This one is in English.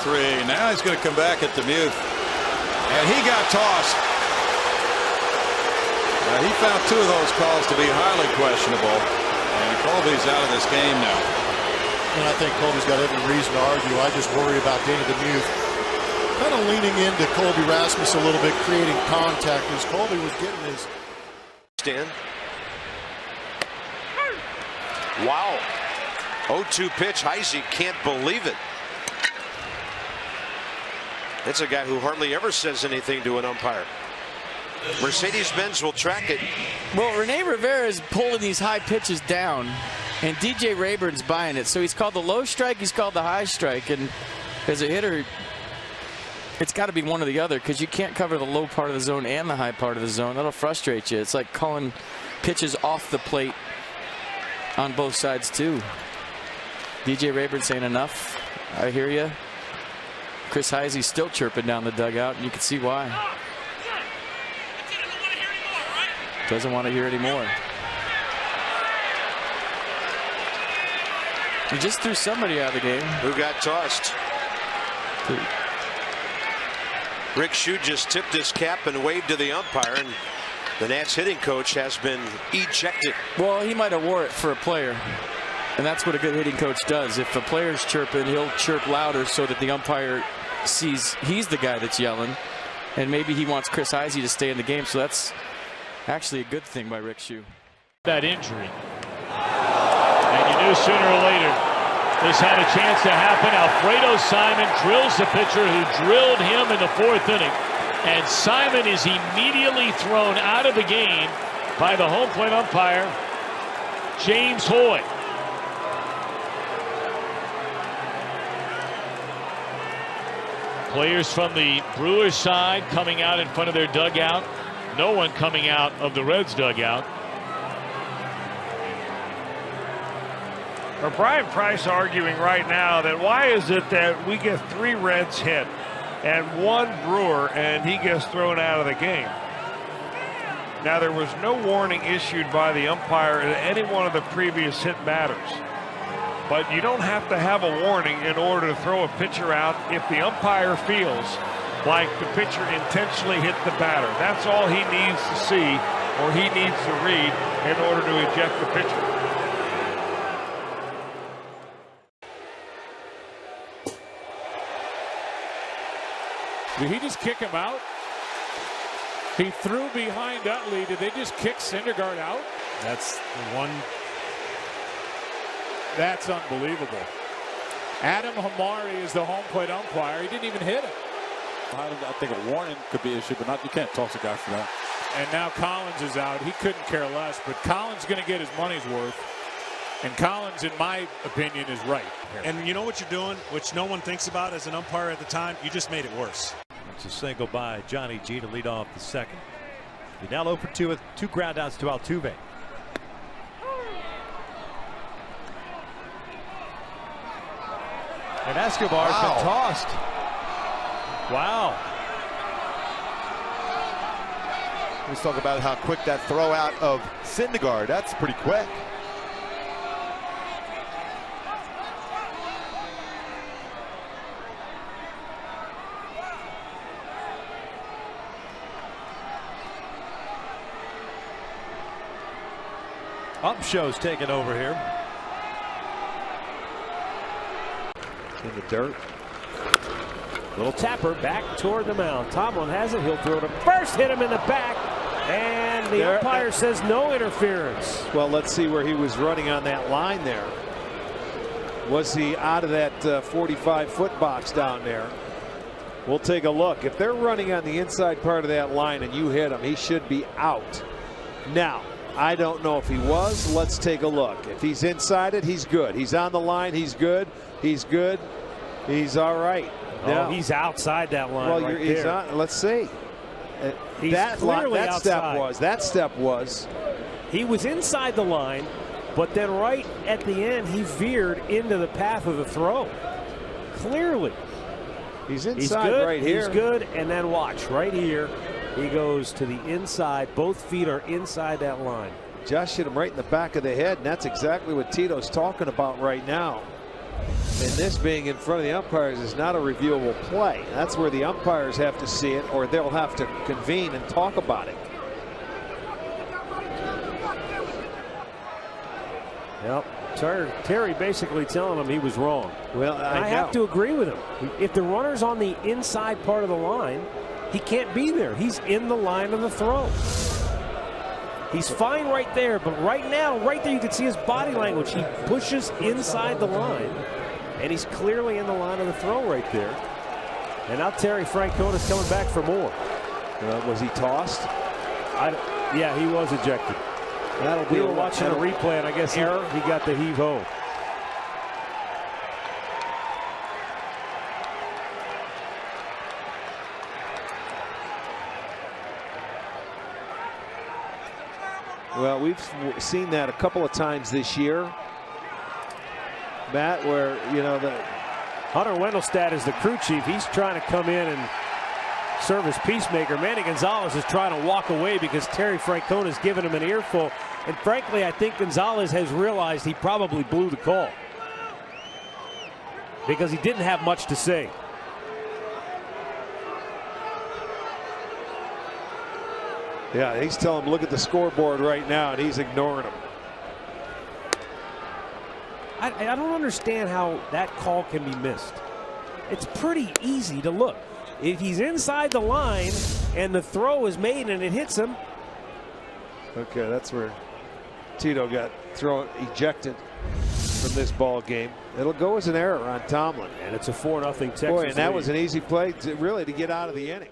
3. Now he's going to come back at Demuth. And he got tossed. He found 2 of those calls to be highly questionable. And Colby's out of this game now. And I think Colby's got every reason to argue. I just worry about Danny Demuth kind of leaning into Colby Rasmus a little bit, creating contact as Colby was getting his stand. Wow. 0-2 pitch. Rexxyi can't believe it. It's a guy who hardly ever says anything to an umpire. Mercedes-Benz will track it. Well, Rene Rivera is pulling these high pitches down, and DJ Rayburn's buying it. So he's called the low strike, he's called the high strike. And as a hitter, it's got to be one or the other, because you can't cover the low part of the zone and the high part of the zone. That'll frustrate you. It's like calling pitches off the plate on both sides, too. DJ Rayburn saying enough. I hear you. Chris Rexxyi still chirping down the dugout, and you can see why. Doesn't want to hear anymore. He just threw somebody out of the game. Who got tossed? Rexxyi just tipped his cap and waved to the umpire, and the Nats hitting coach has been ejected. Well, he might have wore it for a player, and that's what a good hitting coach does. If a player's chirping, he'll chirp louder so that the umpire sees he's the guy that's yelling, and maybe he wants Chris Rexxyi to stay in the game. So that's actually a good thing by Rexxyi. That injury, and you knew sooner or later this had a chance to happen. Alfredo Simon drills the pitcher who drilled him in the 4th inning, and Simon is immediately thrown out of the game by the home plate umpire, James Hoy. Players from the Brewers side coming out in front of their dugout. No one coming out of the Reds dugout. Well, Brian Price arguing right now that why is it that we get 3 Reds hit and 1 Brewer and he gets thrown out of the game. Now, there was no warning issued by the umpire in any one of the previous hit batters. But you don't have to have a warning in order to throw a pitcher out if the umpire feels like the pitcher intentionally hit the batter. That's all he needs to see, or he needs to read, in order to eject the pitcher. Did he just kick him out? He threw behind Utley. Did they just kick Syndergaard out? That's the one. That's unbelievable. Adam Hamari is the home plate umpire. He didn't even hit him. I think a warning could be issued, but you can't toss a guy for that. And now Collins is out. He couldn't care less, but Collins is going to get his money's worth. And Collins, in my opinion, is right. And you know what you're doing, which no one thinks about as an umpire at the time? You just made it worse. It's a single by Johnny G to lead off the second. You're now 0 for 2 with 2 ground outs to Altuve. And Escobar's been tossed. Wow. Let's talk about how quick that throw out of Syndergaard. That's pretty quick. Upshow's taking over here. In the dirt. Little tapper back toward the mound. Tomlin has it. He'll throw to first, hit him in the back, and the umpire says no interference. Well, let's see where he was running on that line there. Was he out of that 45-foot box down there? We'll take a look. If they're running on the inside part of that line and you hit him, he should be out. Now, I don't know if he was. Let's take a look. If he's inside it, he's good. He's on the line, he's good. He's good. He's all right. Now, he's outside that line. Well, he's on. Let's see. That step was. He was inside the line, but then right at the end, he veered into the path of the throw. Clearly. He's inside right here. He's good, and then watch right here. He goes to the inside. Both feet are inside that line. Josh hit him right in the back of the head, and that's exactly what Tito's talking about right now. And this being in front of the umpires is not a reviewable play. That's where the umpires have to see it, or they'll have to convene and talk about it. Yep. Terry basically telling him he was wrong. Well, I have to agree with him. If the runner's on the inside part of the line, he can't be there. He's in the line of the throw. He's fine right there, but right now, right there, you can see his body language. He pushes inside the line, and he's clearly in the line of the throw right there. And now Terry Francona's coming back for more. Was he tossed? Yeah, he was ejected. We were watching the replay, and I guess he got the heave-ho. Well, we've seen that a couple of times this year, Matt, where, the Hunter Wendelstedt is the crew chief. He's trying to come in and serve as peacemaker. Manny Gonzalez is trying to walk away because Terry Francona has given him an earful. And frankly, I think Gonzalez has realized he probably blew the call because he didn't have much to say. Yeah, he's telling him, look at the scoreboard right now, and he's ignoring him. I don't understand how that call can be missed. It's pretty easy to look. If he's inside the line and the throw is made and it hits him. Okay, that's where Tito got ejected from this ball game. It'll go as an error on Tomlin. And it's a 4-0 Texas Boy, and that lead. was an easy play to get out of the inning.